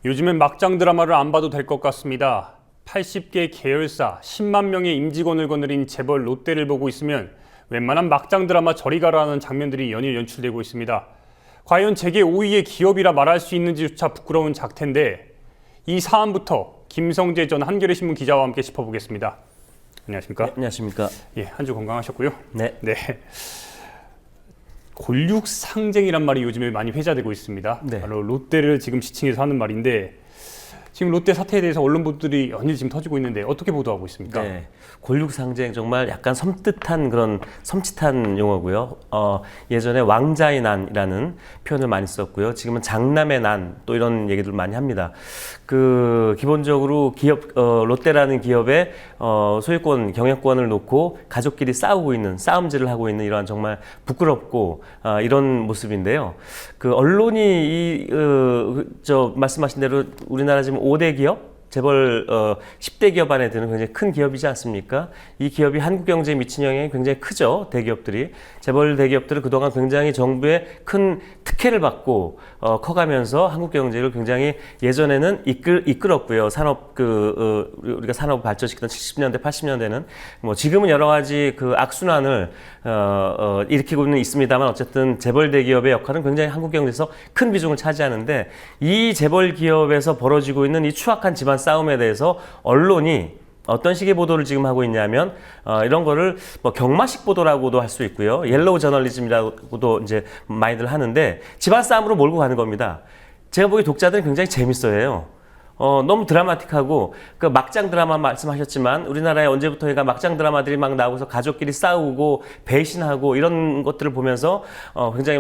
요즘엔 막장 드라마를 안 봐도 될 것 같습니다. 80개 계열사, 10만 명의 임직원을 거느린 재벌 롯데를 보고 있으면 웬만한 막장 드라마 저리 가라는 장면들이 연일 연출되고 있습니다. 과연 세계 5위의 기업이라 말할 수 있는지조차 부끄러운 작태인데 이 사안부터 김성재 전 한겨레신문 기자와 함께 짚어보겠습니다. 안녕하십니까? 네, 안녕하십니까? 예, 한 주 건강하셨고요. 네. 골육상쟁이란 말이 요즘에 많이 회자되고 있습니다. 네. 바로 롯데를 지금 지칭해서 하는 말인데 지금 롯데 사태에 대해서 언론 보도들이 연일 지금 터지고 있는데 어떻게 보도하고 있습니까? 네. 골육상쟁 정말 약간 섬뜩한 그런 섬찟한 용어고요. 예전에 왕자의 난이라는 표현을 많이 썼고요. 지금은 장남의 난 또 이런 얘기들 많이 합니다. 기본적으로 롯데라는 기업의 소유권, 경영권을 놓고 가족끼리 싸우고 있는 싸움질을 하고 있는 이러한 정말 부끄럽고 이런 모습인데요. 언론이 말씀하신 대로 우리나라 지금 5대 기업 재벌 10대 기업 안에 드는 굉장히 큰 기업이지 않습니까? 이 기업이 한국 경제에 미친 영향이 굉장히 크죠. 대기업들이. 재벌 대기업들은 그동안 굉장히 정부의 큰 특혜를 받고 커가면서 한국 경제를 굉장히 예전에는 이끌었고요. 산업 우리가 산업을 발전시키던 70년대, 80년대는 지금은 여러 가지 악순환을 일으키고 있습니다만 어쨌든 재벌 대기업의 역할은 굉장히 한국 경제에서 큰 비중을 차지하는데 이 재벌 기업에서 벌어지고 있는 이 추악한 집안 싸움에 대해서 언론이 어떤 식의 보도를 지금 하고 있냐면 이런 거를 경마식 보도라고도 할 수 있고요. 옐로우 저널리즘이라고도 이제 많이들 하는데 집안 싸움으로 몰고 가는 겁니다. 제가 보기 독자들은 굉장히 재밌어해요. 너무 드라마틱하고 막장 드라마 말씀하셨지만 우리나라에 언제부터인가 막장 드라마들이 막 나오고서 가족끼리 싸우고 배신하고 이런 것들을 보면서 굉장히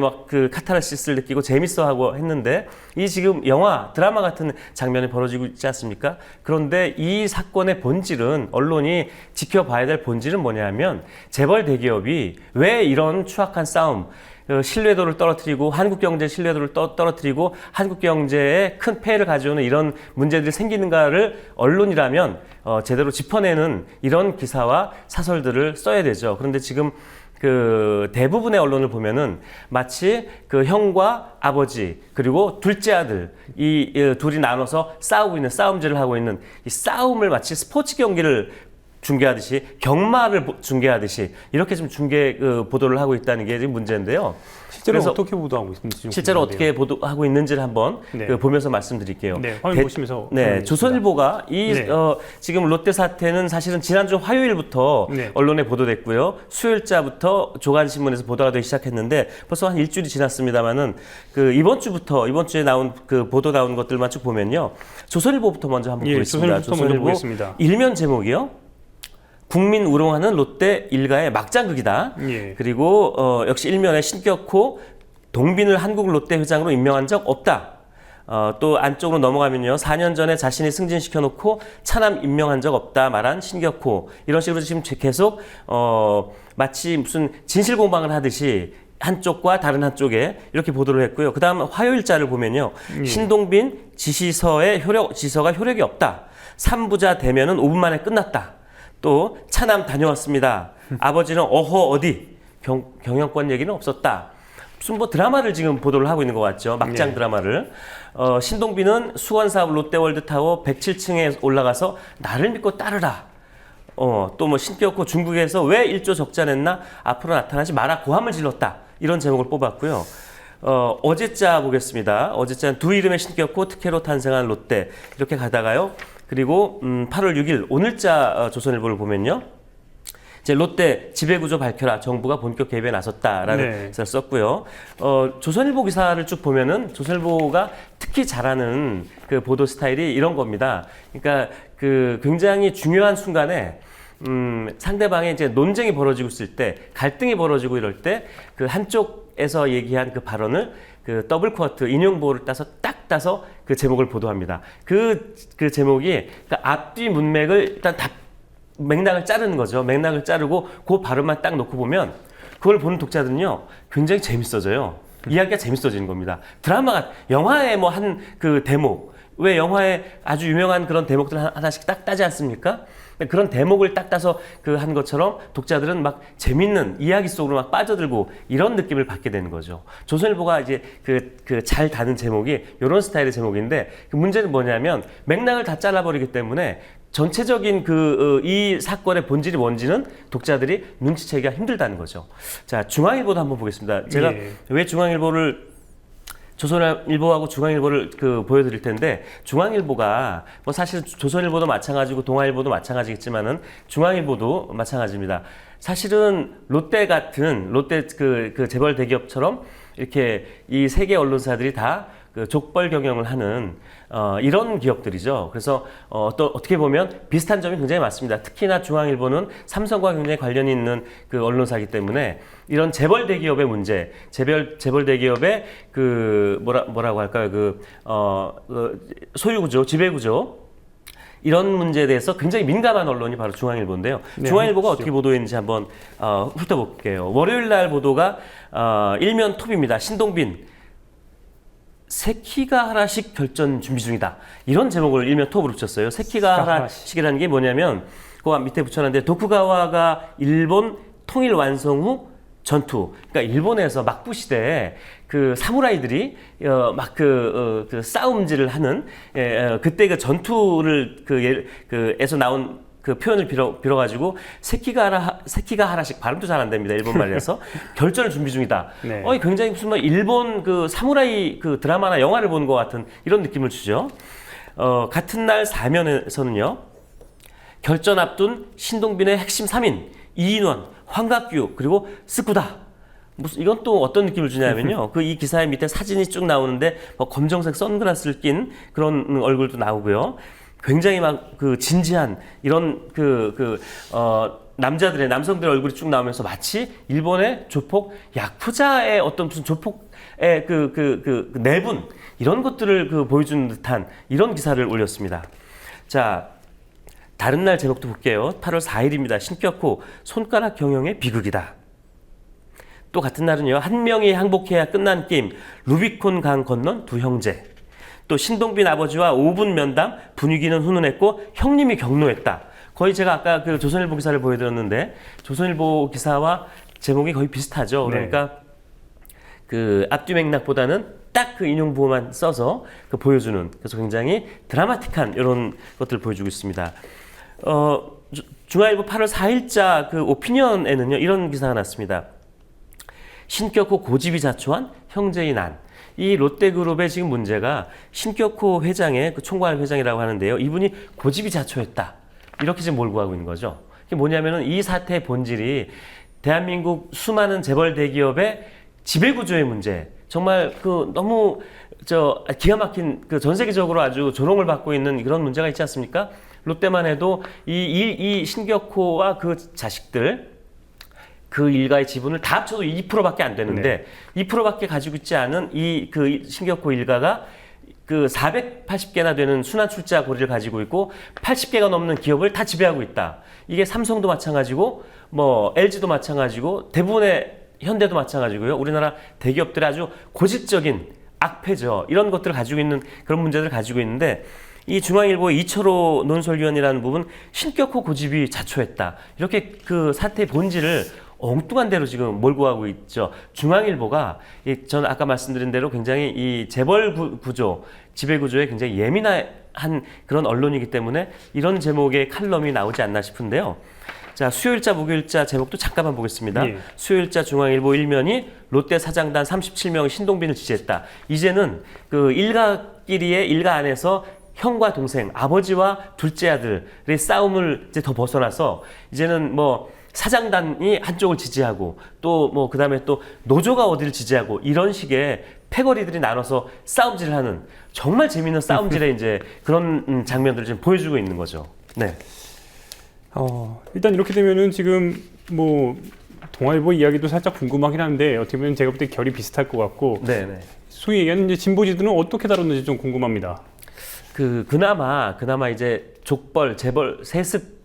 카타르시스를 느끼고 재밌어하고 했는데 이 지금 영화 드라마 같은 장면이 벌어지고 있지 않습니까? 그런데 이 사건의 본질은 언론이 지켜봐야 될 본질은 뭐냐면 재벌 대기업이 왜 이런 추악한 싸움 신뢰도를 떨어뜨리고 한국 경제 신뢰도를 떨어뜨리고 한국 경제에 큰 폐해를 가져오는 이런 문제들이 생기는가를 언론이라면 제대로 짚어내는 이런 기사와 사설들을 써야 되죠. 그런데 지금 대부분의 언론을 보면은 마치 형과 아버지 그리고 둘째 아들 이 둘이 나눠서 싸우고 있는 싸움질을 하고 있는 이 싸움을 마치 스포츠 경기를 중계하듯이 경마를 중계하듯이 이렇게 좀 보도를 하고 있다는 게 지금 문제인데요. 실제로 어떻게 보도하고 있는지 실제로 어떻게 보도하고 있는지를 한번 보면서 말씀드릴게요. 네, 화면 보시면서. 네, 조선일보가 지금 롯데 사태는 사실은 지난주 화요일부터 언론에 보도됐고요. 수요일자부터 조간신문에서 보도가 되기 시작했는데 벌써 한 일주일이 지났습니다만은 이번 주에 나온 보도 나온 것들만 쭉 보면요. 조선일보부터 먼저 한번 보겠습니다. 조선일보부터 먼저 보겠습니다. 일면 제목이요. 국민 우롱하는 롯데 일가의 막장극이다. 그리고 역시 일면에 신격호 동빈을 한국 롯데 회장으로 임명한 적 없다. 또 안쪽으로 넘어가면요. 4년 전에 자신이 승진시켜놓고 차남 임명한 적 없다 말한 신격호. 이런 식으로 지금 계속 마치 무슨 진실 공방을 하듯이 한쪽과 다른 한쪽에 이렇게 보도를 했고요. 그 다음 화요일자를 보면요. 신동빈 지시서가 효력이 없다. 3부자 대면은 5분 만에 끝났다. 또 차남 다녀왔습니다. 아버지는 어디 경영권 얘기는 없었다. 무슨 드라마를 지금 보도를 하고 있는 것 같죠. 막장 드라마를. 신동빈은 수원사업 롯데월드타워 107층에 올라가서 나를 믿고 따르라. 또 신격호 중국에서 왜 1조 적자 냈나 앞으로 나타나지 마라 고함을 질렀다. 이런 제목을 뽑았고요. 어제자 보겠습니다. 어제자는 두 이름의 신격호 특혜로 탄생한 롯데 이렇게 가다가요. 그리고 8월 6일 오늘자 조선일보를 보면요. 이제 롯데 지배구조 밝혀라. 정부가 본격 개입에 나섰다라는 기사를 썼고요. 조선일보 기사를 쭉 보면은 조선일보가 특히 잘하는 보도 스타일이 이런 겁니다. 그러니까 굉장히 중요한 순간에 상대방의 이제 논쟁이 벌어지고 있을 때, 갈등이 벌어지고 이럴 때 한쪽에서 얘기한 발언을 더블 쿼트 인용 보호를 딱 따서 제목을 보도합니다. 제목이 앞뒤 문맥을 일단 다 맥락을 자르는 거죠. 맥락을 자르고 발언만 딱 놓고 보면 그걸 보는 독자들은요 굉장히 재밌어져요. 이야기가 재밌어지는 겁니다. 영화의 한 대목, 왜 영화에 아주 유명한 그런 대목들 하나씩 딱 따지 않습니까? 그런 대목을 딱 따서 그 한 것처럼 독자들은 막 재밌는 이야기 속으로 막 빠져들고 이런 느낌을 받게 되는 거죠. 조선일보가 이제 그 잘 다는 제목이 이런 스타일의 제목인데 그 문제는 뭐냐면 맥락을 다 잘라버리기 때문에 전체적인 이 사건의 본질이 뭔지는 독자들이 눈치채기가 힘들다는 거죠. 자, 중앙일보도 한번 보겠습니다. 제가 예. 왜 조선일보하고 중앙일보를 보여드릴 텐데, 중앙일보가 뭐 사실 조선일보도 마찬가지고 동아일보도 마찬가지겠지만은 중앙일보도 마찬가지입니다. 사실은 롯데 그 재벌 대기업처럼 이렇게 이 세계 언론사들이 다 그 족벌 경영을 하는 이런 기업들이죠. 그래서 또 어떻게 보면 비슷한 점이 굉장히 많습니다. 특히나 중앙일보는 삼성과 굉장히 관련이 있는 그 언론사이기 때문에 이런 재벌 대기업의 문제, 재벌 대기업의 뭐라고 할까요? 소유 구조, 지배 구조, 이런 문제에 대해서 굉장히 민감한 언론이 바로 중앙일보인데요. 네, 중앙일보가 그렇죠. 어떻게 보도했는지 한번 훑어볼게요. 월요일 날 보도가 일면 톱입니다. 신동빈 세키가 하라식 결전 준비 중이다. 이런 제목을 일면 톱으로 붙였어요. 세키가 하라식이라는 게 뭐냐면 그 밑에 붙여놨는데, 도쿠가와가 일본 통일 완성 후 전투. 그러니까 일본에서 막부 시대에 그 사무라이들이 막 싸움질을 하는 그때 그 전투를 에서 나온 그 표현을 빌어가지고 세키가 하라식, 발음도 잘 안 됩니다. 일본 말이라서 결전을 준비 중이다. 네. 굉장히 무슨 뭐 일본 그 사무라이 그 드라마나 영화를 보는 것 같은 이런 느낌을 주죠. 같은 날 사면에서는요, 결전 앞둔 신동빈의 핵심 3인 이인원, 황각규 그리고 스쿠다. 이건 또 어떤 느낌을 주냐면요. 이 기사의 밑에 사진이 쭉 나오는데 뭐 검정색 선글라스를 낀 그런 얼굴도 나오고요. 굉장히 막 진지한 이런 남성들의 얼굴이 쭉 나오면서 마치 일본의 조폭 야쿠자의 어떤 무슨 조폭의 내분, 이런 것들을 보여주는 듯한 이런 기사를 올렸습니다. 자, 다른 날 제목도 볼게요. 8월 4일입니다. 신격호 손가락 경영의 비극이다. 또 같은 날은요, 한 명이 항복해야 끝난 게임, 루비콘 강 건넌 두 형제. 또 신동빈 아버지와 5분 면담, 분위기는 훈훈했고 형님이 격노했다. 거의 제가 아까 그 조선일보 기사를 보여드렸는데 조선일보 기사와 제목이 거의 비슷하죠. 그러니까 그 앞뒤 맥락보다는 딱 그 인용 부호만 써서 보여주는, 그래서 굉장히 드라마틱한 이런 것들을 보여주고 있습니다. 중앙일보 8월 4일자 그 오피니언에는요, 이런 기사가 났습니다. 신격호 고집이 자초한 형제의 난. 이 롯데그룹의 지금 문제가 신격호 회장의 총괄 회장이라고 하는데요. 이분이 고집이 자초했다. 이렇게 지금 몰고 가고 있는 거죠. 이게 뭐냐면은 이 사태의 본질이 대한민국 수많은 재벌 대기업의 지배구조의 문제. 정말 너무 기가 막힌 전 세계적으로 아주 조롱을 받고 있는 그런 문제가 있지 않습니까? 롯데만 해도 이 신격호와 그 자식들, 그 일가의 지분을 다 합쳐도 2%밖에 안 되는데 2%밖에 가지고 있지 않은 신격호 일가가 480개나 되는 순환 출자 고리를 가지고 있고 80개가 넘는 기업을 다 지배하고 있다. 이게 삼성도 마찬가지고 뭐 LG도 마찬가지고 대부분의 현대도 마찬가지고요. 우리나라 대기업들의 아주 고질적인 악패죠. 이런 것들을 가지고 있는 그런 문제들을 가지고 있는데, 이 중앙일보의 이철호 논설위원이라는 부분, 신격호 고집이 자초했다. 이렇게 그 사태의 본질을 엉뚱한 대로 지금 몰고 가고 있죠. 중앙일보가 저는 아까 말씀드린 대로 굉장히 이 재벌 구조, 지배 구조에 굉장히 예민한 그런 언론이기 때문에 이런 제목의 칼럼이 나오지 않나 싶은데요. 자, 수요일자, 목요일자 제목도 잠깐만 보겠습니다. 예. 수요일자 중앙일보 일면이 롯데 사장단 37명 신동빈을 지지했다. 이제는 그 일가 안에서 형과 동생, 아버지와 둘째 아들의 싸움을 이제 더 벗어나서 이제는 뭐 사장단이 한쪽을 지지하고 또 뭐 그다음에 또 노조가 어디를 지지하고 이런 식의 패거리들이 나눠서 싸움질을 하는 정말 재미있는 싸움질의 이제 그런 장면들을 지금 보여주고 있는 거죠. 네. 일단 이렇게 되면은 지금 뭐 동아일보 이야기도 살짝 궁금하긴 한데 어떻게 보면 제가 볼 때 결이 비슷할 것 같고, 네네. 소위 얘기하는 이제 진보지들은 어떻게 다뤘는지 좀 궁금합니다. 그나마 이제 족벌, 재벌, 세습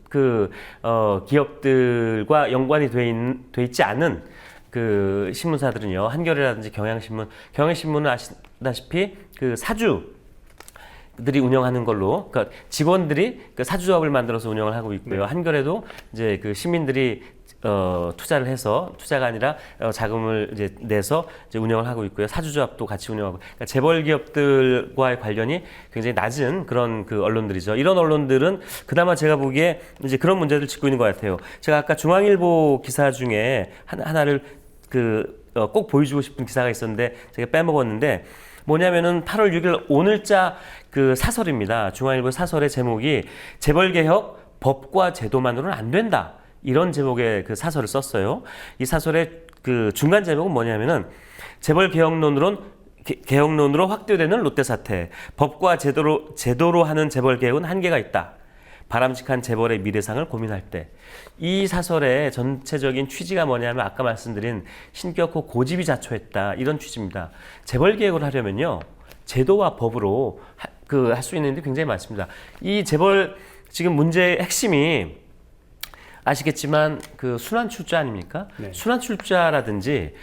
기업들과 연관이 돼 있지 않은 그 신문사들은요, 한겨레라든지 경향신문은 아시다시피 그 사주 들이 운영하는 걸로, 그러니까 직원들이 그 사주조합을 만들어서 운영을 하고 있고요. 한겨레도 이제 그 시민들이 투자를 해서 투자가 아니라 자금을 이제 내서 이제 운영을 하고 있고요. 사주조합도 같이 운영하고, 그러니까 재벌 기업들과의 관련이 굉장히 낮은 그런 그 언론들이죠. 이런 언론들은 그나마 제가 보기에 이제 그런 문제를 짚고 있는 것 같아요. 제가 아까 중앙일보 기사 중에 하나를 꼭 보여주고 싶은 기사가 있었는데 제가 빼먹었는데, 뭐냐면은 8월 6일 오늘자 그 사설입니다. 중앙일보 사설의 제목이 재벌개혁 법과 제도만으로는 안 된다. 이런 제목의 그 사설을 썼어요. 이 사설의 그 중간 제목은 뭐냐면은 재벌개혁론으로 확대되는 롯데 사태. 법과 제도로 하는 재벌개혁은 한계가 있다. 바람직한 재벌의 미래상을 고민할 때. 이 사설의 전체적인 취지가 뭐냐면 아까 말씀드린 신격호 고집이 자초했다. 이런 취지입니다. 재벌 개혁을 하려면요, 제도와 법으로 할 수 있는 데 굉장히 많습니다. 이 재벌 지금 문제의 핵심이 아시겠지만 그 순환 출자 아닙니까? 네. 순환 출자라든지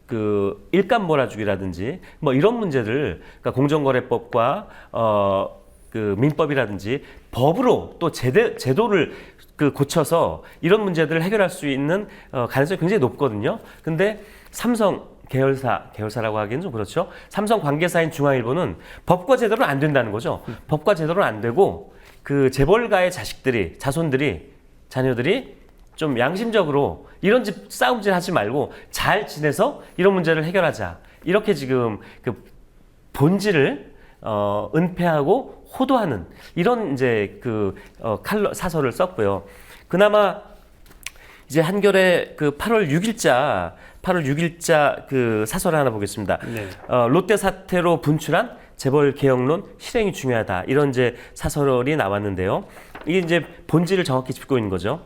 그 일감 몰아주기라든지 뭐 이런 문제들, 그러니까 공정거래법과 그 민법이라든지 법으로 또 제도를 그 고쳐서 이런 문제들을 해결할 수 있는 가능성이 굉장히 높거든요. 근데 삼성 계열사라고 하기엔 좀 그렇죠. 삼성 관계사인 중앙일보는 법과 제도로는 안 된다는 거죠. 법과 제도로는 안 되고 그 재벌가의 자녀들이 좀 양심적으로 이런 싸움질 하지 말고 잘 지내서 이런 문제를 해결하자. 이렇게 지금 그 본질을 은폐하고 호도하는 이런 이제 사설을 썼고요. 그나마 이제 한겨레 그 8월 6일자 그 사설을 하나 보겠습니다. 네. 롯데 사태로 분출한 재벌 개혁론 실행이 중요하다. 이런 이제 사설이 나왔는데요. 이게 이제 본질을 정확히 짚고 있는 거죠.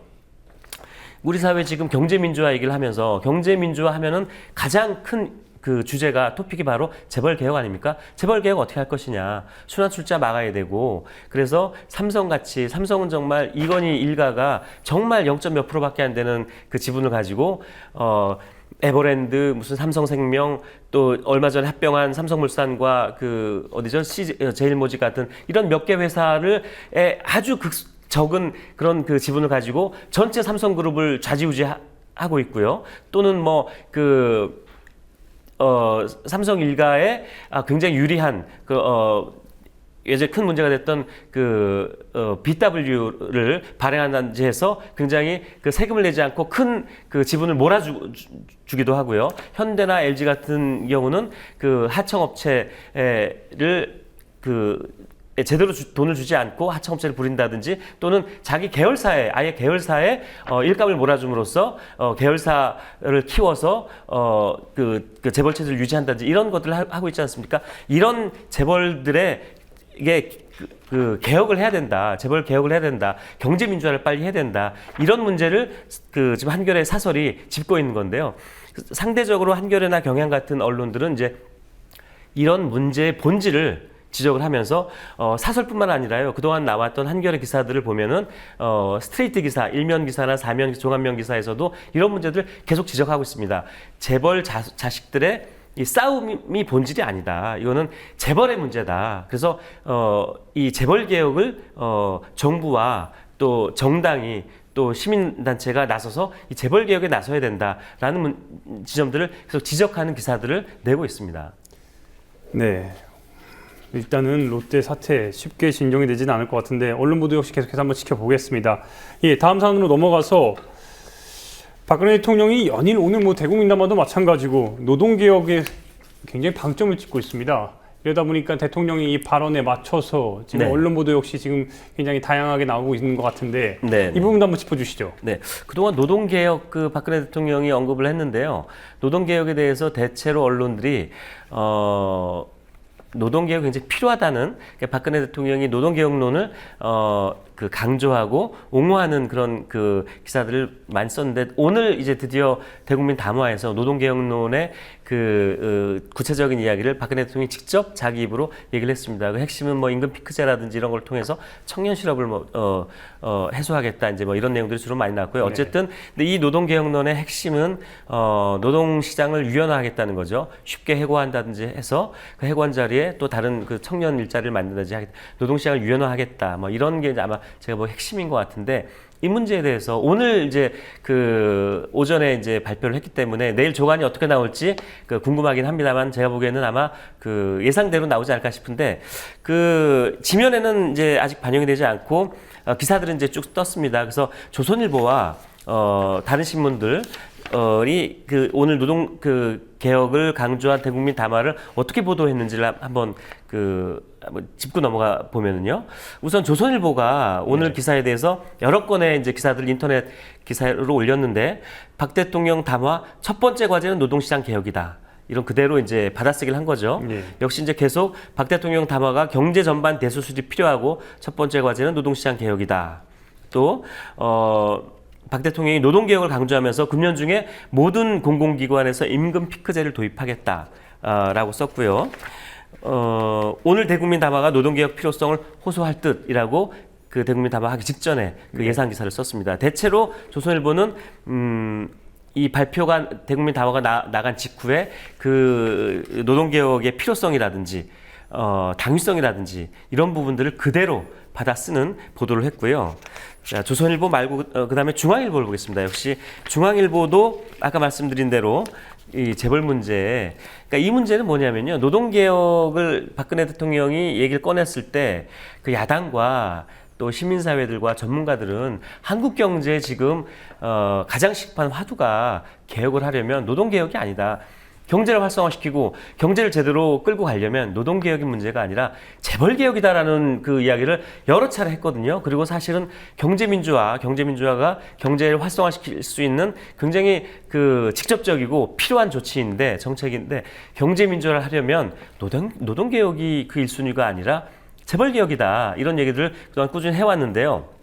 우리 사회 지금 경제민주화 얘기를 하면서, 경제민주화 하면은 가장 큰 그 주제가 토픽이 바로 재벌개혁 아닙니까? 재벌개혁 어떻게 할 것이냐. 순환출자 막아야 되고, 그래서 삼성은 정말 이건희 일가가 정말 0.몇 %밖에 안 되는 그 지분을 가지고 에버랜드, 무슨 삼성생명, 또 얼마 전에 합병한 삼성물산과 그 어디죠? 제일모직 같은 이런 몇 개 회사를 아주 적은 그런 그 지분을 가지고 전체 삼성그룹을 좌지우지하고 있고요. 또는 삼성 일가에 굉장히 유리한 예전에 큰 문제가 됐던 BW를 발행한 단지에서 굉장히 그 세금을 내지 않고 큰 그 지분을 몰아주기도 하고요. 현대나 LG 같은 경우는 그 하청업체를 제대로 돈을 주지 않고 하청업체를 부린다든지, 또는 자기 계열사에 일감을 몰아줌으로써 계열사를 키워서 그 재벌 체제를 유지한다든지 이런 것들을 하고 있지 않습니까? 이런 재벌들의 이게 개혁을 해야 된다. 재벌 개혁을 해야 된다. 경제 민주화를 빨리 해야 된다. 이런 문제를 지금 한겨레 사설이 짚고 있는 건데요. 상대적으로 한겨레나 경향 같은 언론들은 이제 이런 문제의 본질을 지적을 하면서 사설뿐만 아니라요, 그동안 나왔던 한겨레 기사들을 보면은 스트레이트 기사, 일면 기사나 사면 종합면 기사에서도 이런 문제들 계속 지적하고 있습니다. 재벌 자식들의 이 싸움이 본질이 아니다. 이거는 재벌의 문제다. 그래서 이 재벌 개혁을 정부와 또 정당이 또 시민단체가 나서서 이 재벌 개혁에 나서야 된다라는 지점들을 계속 지적하는 기사들을 내고 있습니다. 네. 일단은 롯데 사태 쉽게 진정이 되지는 않을 것 같은데, 언론 보도 역시 계속해서 한번 지켜보겠습니다. 예, 다음 사안으로 넘어가서 박근혜 대통령이 연일 오늘 대국민담화도 마찬가지고 노동개혁에 굉장히 방점을 찍고 있습니다. 이러다 보니까 대통령이 이 발언에 맞춰서 지금 네. 언론 보도 역시 지금 굉장히 다양하게 나오고 있는 것 같은데, 네. 이 부분도 한번 짚어주시죠. 네, 그동안 노동개혁 박근혜 대통령이 언급을 했는데요. 노동개혁에 대해서 대체로 언론들이 노동개혁이 굉장히 필요하다는, 박근혜 대통령이 노동개혁론을 강조하고 옹호하는 그런 기사들을 많이 썼는데, 오늘 이제 드디어 대국민 담화에서 노동개혁론의 구체적인 이야기를 박근혜 대통령이 직접 자기 입으로 얘기를 했습니다. 그 핵심은 뭐 임금 피크제라든지 이런 걸 통해서 청년 실업을 해소하겠다 이제 뭐 이런 내용들이 주로 많이 나왔고요. 어쨌든 근데 이 노동개혁론의 핵심은 노동시장을 유연화하겠다는 거죠. 쉽게 해고한다든지 해서 그 해고한 자리에 또 다른 그 청년 일자리를 만든다든지 하겠다. 노동시장을 유연화하겠다. 뭐 이런 게 이제 아마 제가 뭐 핵심인 것 같은데. 이 문제에 대해서 오늘 이제 오전에 이제 발표를 했기 때문에 내일 조간이 어떻게 나올지 궁금하긴 합니다만 제가 보기에는 아마 예상대로 나오지 않을까 싶은데 지면에는 이제 아직 반영이 되지 않고 기사들은 이제 쭉 떴습니다. 그래서 조선일보와 다른 신문들 이 오늘 노동 개혁을 강조한 대국민 담화를 어떻게 보도했는지를 한번 짚고 넘어가 보면은요. 우선 조선일보가 오늘 기사에 대해서 여러 건의 이제 기사들 인터넷 기사로 올렸는데 박 대통령 담화 첫 번째 과제는 노동시장 개혁이다. 이런 그대로 이제 받아쓰기를 한 거죠. 역시 이제 계속 박 대통령 담화가 경제 전반 대수술이 필요하고 첫 번째 과제는 노동시장 개혁이다. 또 박 대통령이 노동개혁을 강조하면서 금년 중에 모든 공공기관에서 임금 피크제를 도입하겠다라고 썼고요. 오늘 대국민 담화가 노동개혁 필요성을 호소할 듯이라고 대국민 담화 하기 직전에 예상 기사를 썼습니다. 대체로 조선일보는 이 발표가 대국민 담화가 나간 직후에 노동개혁의 필요성이라든지 당위성이라든지 이런 부분들을 그대로 받아 쓰는 보도를 했고요. 자, 조선일보 말고 그다음에 중앙일보를 보겠습니다. 역시 중앙일보도 아까 말씀드린 대로 이 재벌 문제, 그러니까 이 문제는 뭐냐면요. 노동개혁을 박근혜 대통령이 얘기를 꺼냈을 때 야당과 또 시민사회들과 전문가들은 한국 경제에 지금 가장 시급한 화두가 개혁을 하려면 노동개혁이 아니다. 경제를 활성화시키고 경제를 제대로 끌고 가려면 노동개혁의 문제가 아니라 재벌개혁이다라는 이야기를 여러 차례 했거든요. 그리고 사실은 경제민주화가 경제를 활성화시킬 수 있는 굉장히 직접적이고 필요한 조치인데 정책인데 경제민주화를 하려면 노동개혁이 1순위가 아니라 재벌개혁이다. 이런 얘기들을 그동안 꾸준히 해왔는데요.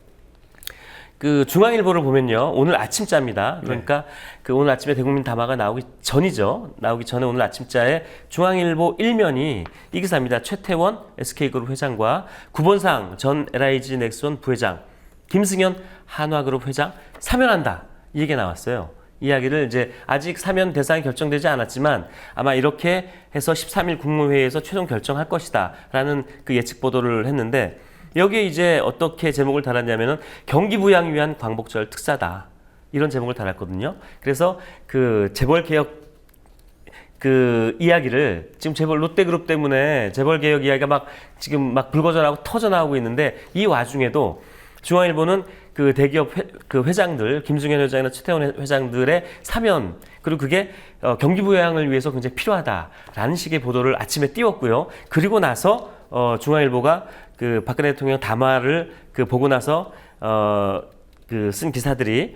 중앙일보를 보면요. 오늘 아침자입니다. 그러니까 오늘 아침에 대국민 담화가 나오기 전이죠. 나오기 전에 오늘 아침자에 중앙일보 1면이 이 기사입니다. 최태원 SK그룹 회장과 구본상 전 LIG 넥스원 부회장, 김승현 한화그룹 회장 사면한다. 이 얘기가 나왔어요. 이야기를 이제 아직 사면 대상이 결정되지 않았지만 아마 이렇게 해서 13일 국무회의에서 최종 결정할 것이다. 라는 예측 보도를 했는데 여기에 이제 어떻게 제목을 달았냐면은 경기 부양을 위한 광복절 특사다. 이런 제목을 달았거든요. 그래서 재벌 개혁 이야기를 지금 롯데그룹 때문에 재벌 개혁 이야기가 지금 불거져나오고 터져나오고 있는데 이 와중에도 중앙일보는 대기업 회장들, 김승현 회장이나 최태원 회장들의 사면, 그리고 그게 경기 부양을 위해서 굉장히 필요하다라는 식의 보도를 아침에 띄웠고요. 그리고 나서 중앙일보가 박근혜 대통령 담화를 보고 나서 쓴 기사들이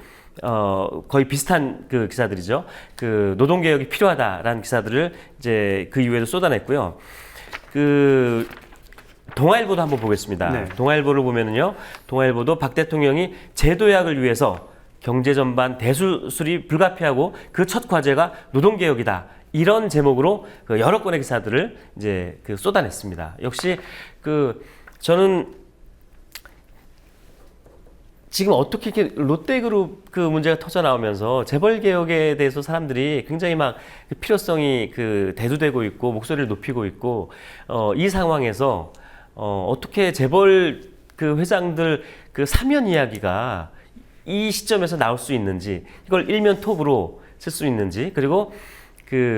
거의 비슷한 기사들이죠. 노동개혁이 필요하다라는 기사들을 이제 이후에도 쏟아냈고요. 동아일보도 한번 보겠습니다. 동아일보를 보면은요, 동아일보도 박 대통령이 제도약을 위해서 경제 전반 대수술이 불가피하고 그 첫 과제가 노동개혁이다. 이런 제목으로 여러 건의 기사들을 이제 쏟아냈습니다. 역시 저는 지금 어떻게 이렇게 롯데그룹 문제가 터져 나오면서 재벌 개혁에 대해서 사람들이 굉장히 필요성이 대두되고 있고 목소리를 높이고 있고 이 상황에서 어떻게 재벌 회장들 사면 이야기가 이 시점에서 나올 수 있는지, 이걸 일면 톱으로 쓸 수 있는지, 그리고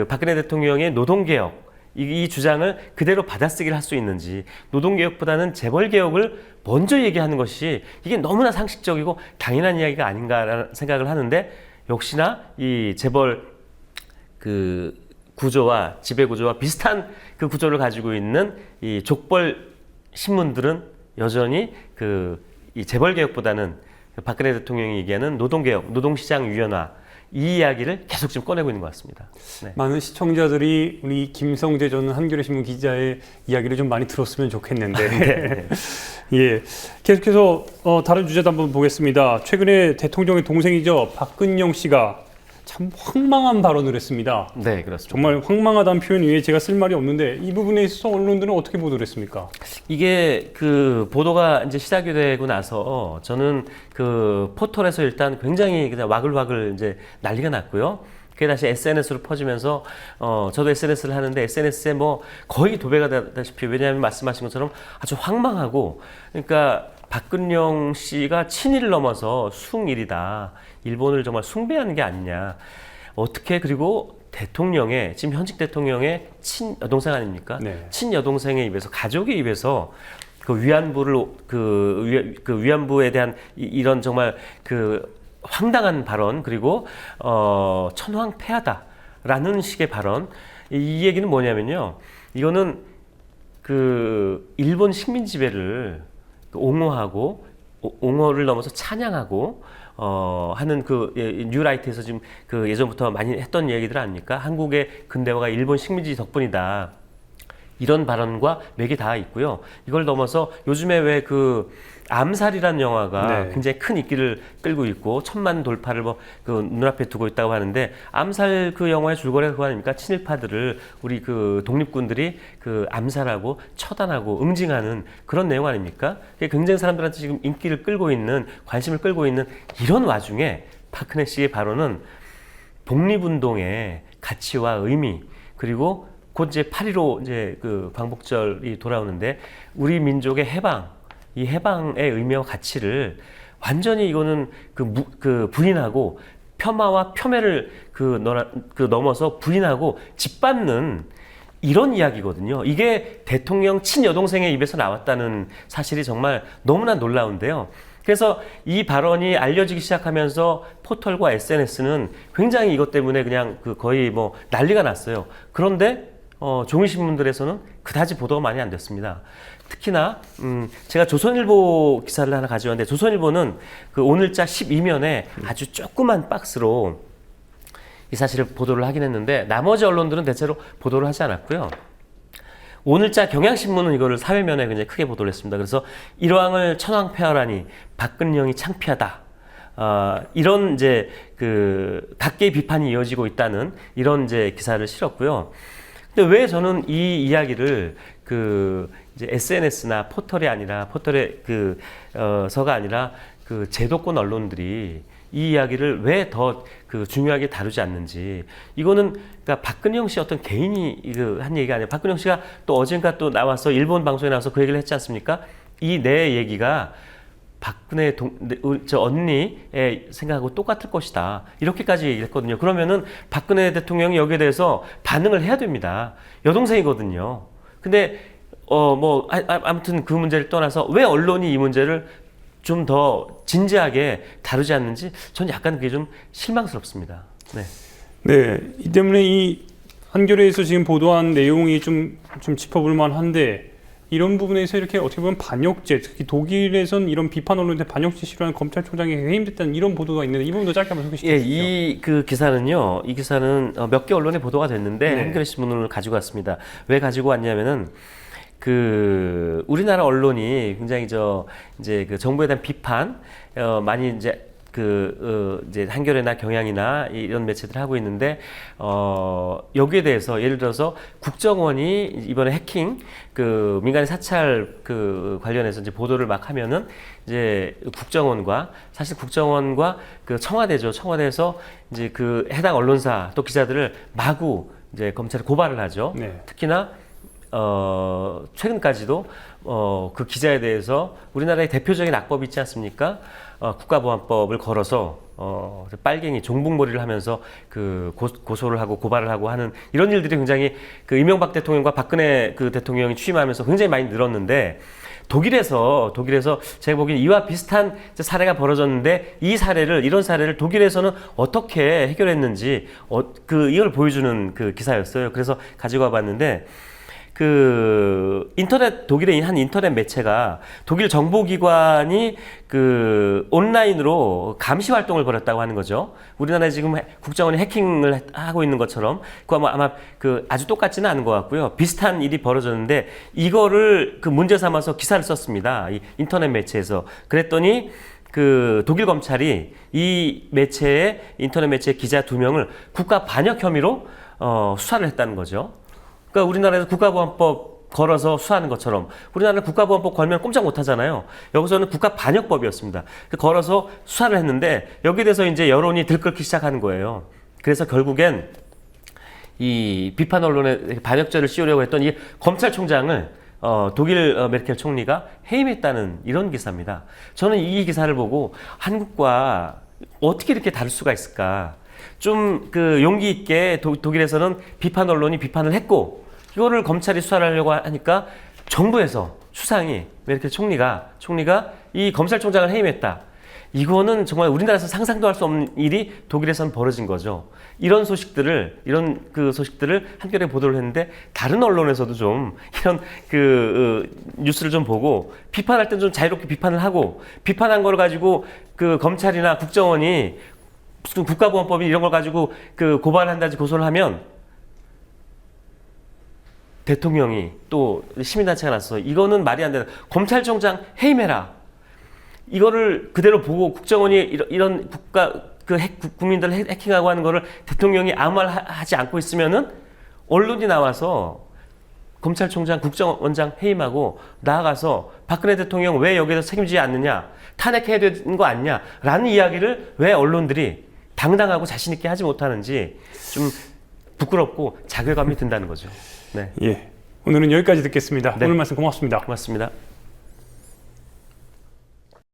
박근혜 대통령의 노동개혁 이 주장을 그대로 받아쓰기를 할 수 있는지, 노동개혁보다는 재벌개혁을 먼저 얘기하는 것이 이게 너무나 상식적이고 당연한 이야기가 아닌가라는 생각을 하는데, 역시나 이 재벌 구조와 지배구조와 비슷한 구조를 가지고 있는 이 족벌 신문들은 여전히 이 재벌개혁보다는 박근혜 대통령이 얘기하는 노동개혁, 노동시장 유연화, 이 이야기를 계속 지금 꺼내고 있는 것 같습니다. 네. 많은 시청자들이 우리 김성재 전 한겨레신문 기자의 이야기를 좀 많이 들었으면 좋겠는데 네. 예, 계속해서 다른 주제도 한번 보겠습니다. 최근에 대통령의 동생이죠, 박근영 씨가 참 황망한 발언을 했습니다. 네, 그렇습니다. 정말 황망하다는 표현 외에 제가 쓸 말이 없는데 이 부분에 있어서 언론들은 어떻게 보도를 했습니까? 이게 그 보도가 이제 시작이 되고 나서 저는 그 포털에서 일단 굉장히 그냥 와글와글 이제 난리가 났고요. 그게 다시 SNS로 퍼지면서 저도 SNS를 하는데 SNS에 뭐 거의 도배가 되다시피, 왜냐하면 말씀하신 것처럼 아주 황망하고, 그러니까 박근영 씨가 친일을 넘어서 숭일이다, 일본을 정말 숭배하는 게 아니냐, 어떻게, 그리고 대통령의, 지금 현직 대통령의 친여동생 아닙니까? 네. 친여동생의 입에서, 가족의 입에서 그 위안부를 그 위안부에 대한 이런 정말 그 황당한 발언, 그리고 천황폐하다라는 식의 발언, 이 얘기는 뭐냐면요, 이거는 그 일본 식민 지배를 옹호하고, 옹호를 넘어서 찬양하고 하는 그 뉴라이트에서 지금 그 예전부터 많이 했던 얘기들 아닙니까? 한국의 근대화가 일본 식민지 덕분이다, 이런 발언과 맥이 닿아 있고요. 이걸 넘어서 요즘에 왜 그 암살이라는 영화가 네. 굉장히 큰 인기를 끌고 있고 1,000만 돌파를 뭐 그 눈앞에 두고 있다고 하는데, 암살 그 영화의 줄거리가 그거 아닙니까? 친일파들을 우리 그 독립군들이 그 암살하고 처단하고 응징하는 그런 내용 아닙니까? 그게 굉장히 사람들한테 지금 인기를 끌고 있는, 관심을 끌고 있는 이런 와중에 박근혜 씨의 발언은 독립운동의 가치와 의미, 그리고 곧 이제 8.15 이제 그 광복절이 돌아오는데 우리 민족의 해방, 이 해방의 의미와 가치를 완전히 이거는 그 부인하고, 폄하와 폄훼를 넘어서 부인하고 짓밟는 이런 이야기거든요. 이게 대통령 친여동생의 입에서 나왔다는 사실이 정말 너무나 놀라운데요. 그래서 이 발언이 알려지기 시작하면서 포털과 SNS는 굉장히 이것 때문에 그냥 거의 뭐 난리가 났어요. 그런데 종이신문들에서는 그다지 보도가 많이 안 됐습니다. 특히나 제가 조선일보 기사를 하나 가져왔는데, 조선일보는 그 오늘자 12면에 아주 조그만 박스로 이 사실을 보도를 하긴 했는데, 나머지 언론들은 대체로 보도를 하지 않았고요. 오늘자 경향신문은 이거를 사회면에 굉장히 크게 보도를 했습니다. 그래서 일왕을 천황폐하라니 박근영이 창피하다, 이런 이제 그 각계의 비판이 이어지고 있다는 이런 이제 기사를 실었고요. 근데 왜 저는 이 이야기를 이제 SNS나 포털이 아니라, 포털의 서가 아니라 그 제도권 언론들이 이 이야기를 왜 더 중요하게 다루지 않는지, 이거는 그러니까 박근영 씨 어떤 개인이 한 얘기가 아니라, 박근영 씨가 또 어젠가 또 나와서 일본 방송에 나와서 그 얘기를 했지 않습니까? 이 내 얘기가 박근혜 저 언니의 생각하고 똑같을 것이다, 이렇게까지 얘기를 했거든요. 그러면은 박근혜 대통령이 여기에 대해서 반응을 해야 됩니다. 여동생이거든요. 근데 아무튼 그 문제를 떠나서 왜 언론이 이 문제를 좀 더 진지하게 다루지 않는지, 전 약간 그게 좀 실망스럽습니다. 네. 네, 이 때문에 이 한겨레에서 지금 보도한 내용이 좀 짚어볼 만한데, 이런 부분에서 이렇게 어떻게 보면 반역죄, 특히 독일에선 이런 비판 언론한테 반역죄 싫어하는 검찰총장이 해임됐다는 이런 보도가 있는데, 이 부분도 짧게 한번 소개시켜 주시죠. 이 기사는요, 이 기사는 몇 개 언론에 보도가 됐는데, 네. 한겨레 신문을 가지고 왔습니다. 왜 가지고 왔냐면은 우리나라 언론이 굉장히 이제 그 정부에 대한 비판 많이 이제 이제 한겨레나 경향이나 이런 매체들 하고 있는데, 여기에 대해서 예를 들어서 국정원이 이번에 해킹 민간인 사찰 관련해서 이제 보도를 막 하면은, 이제 국정원과 청와대죠. 청와대에서 이제 해당 언론사 또 기자들을 마구 이제 검찰에 고발을 하죠. 네. 특히나 최근까지도 그 기자에 대해서 우리나라의 대표적인 악법이 있지 않습니까? 국가보안법을 걸어서 빨갱이 종북몰이를 하면서 고소를 하고 고발을 하고 하는 이런 일들이 굉장히 이명박 대통령과 박근혜 대통령이 취임하면서 굉장히 많이 늘었는데, 독일에서 제가 보기엔 이와 비슷한 사례가 벌어졌는데, 이런 사례를 독일에서는 어떻게 해결했는지 이걸 보여주는 기사였어요. 그래서 가지고 와봤는데, 독일의 한 인터넷 매체가 독일 정보기관이 온라인으로 감시 활동을 벌였다고 하는 거죠. 우리나라에 지금 국정원이 해킹을 하고 있는 것처럼, 아마 아주 똑같지는 않은 것 같고요. 비슷한 일이 벌어졌는데, 이거를 문제 삼아서 기사를 썼습니다. 이 인터넷 매체에서. 그랬더니 그 독일 검찰이 이 매체의 인터넷 매체 기자 2명을 국가 반역 혐의로 수사를 했다는 거죠. 그러니까 우리나라에서 국가보안법 걸어서 수사하는 것처럼 우리나라는 국가보안법 걸면 꼼짝 못 하잖아요. 여기서는 국가반역법이었습니다. 걸어서 수사를 했는데 여기에 대해서 이제 여론이 들끓기 시작하는 거예요. 그래서 결국엔 이 비판 언론에 반역죄를 씌우려고 했던 이 검찰총장을 독일 메르켈 총리가 해임했다는 이런 기사입니다. 저는 이 기사를 보고 한국과 어떻게 이렇게 다를 수가 있을까? 좀 그 용기 있게 독일에서는 비판 언론이 비판을 했고 이거를 검찰이 수사를 하려고 하니까 정부에서 수상이 메르켈 총리가 이 검찰총장을 해임했다. 이거는 정말 우리나라에서 상상도 할 수 없는 일이 독일에서는 벌어진 거죠. 이런 소식들을 한겨레 보도를 했는데 다른 언론에서도 좀 이런 뉴스를 좀 보고 비판할 땐 좀 자유롭게 비판을 하고 비판한 걸 가지고 그 검찰이나 국정원이 무슨 국가보안법이 이런 걸 가지고 고발한다든지 고소를 하면 대통령이 또 시민단체가 나서 이거는 말이 안 된다. 검찰총장 해임해라. 이거를 그대로 보고 국정원이 이런 국민들 해킹하고 하는 거를 대통령이 아무 말 하지 않고 있으면은 언론이 나와서 검찰총장, 국정원장 해임하고 나아가서 박근혜 대통령 왜 여기에서 책임지지 않느냐, 탄핵해야 되는 거 아니냐, 라는 이야기를 왜 언론들이 당당하고 자신있게 하지 못하는지 좀 부끄럽고 자괴감이 든다는 거죠. 네. 예. 오늘은 여기까지 듣겠습니다. 네. 오늘 말씀 고맙습니다. 고맙습니다.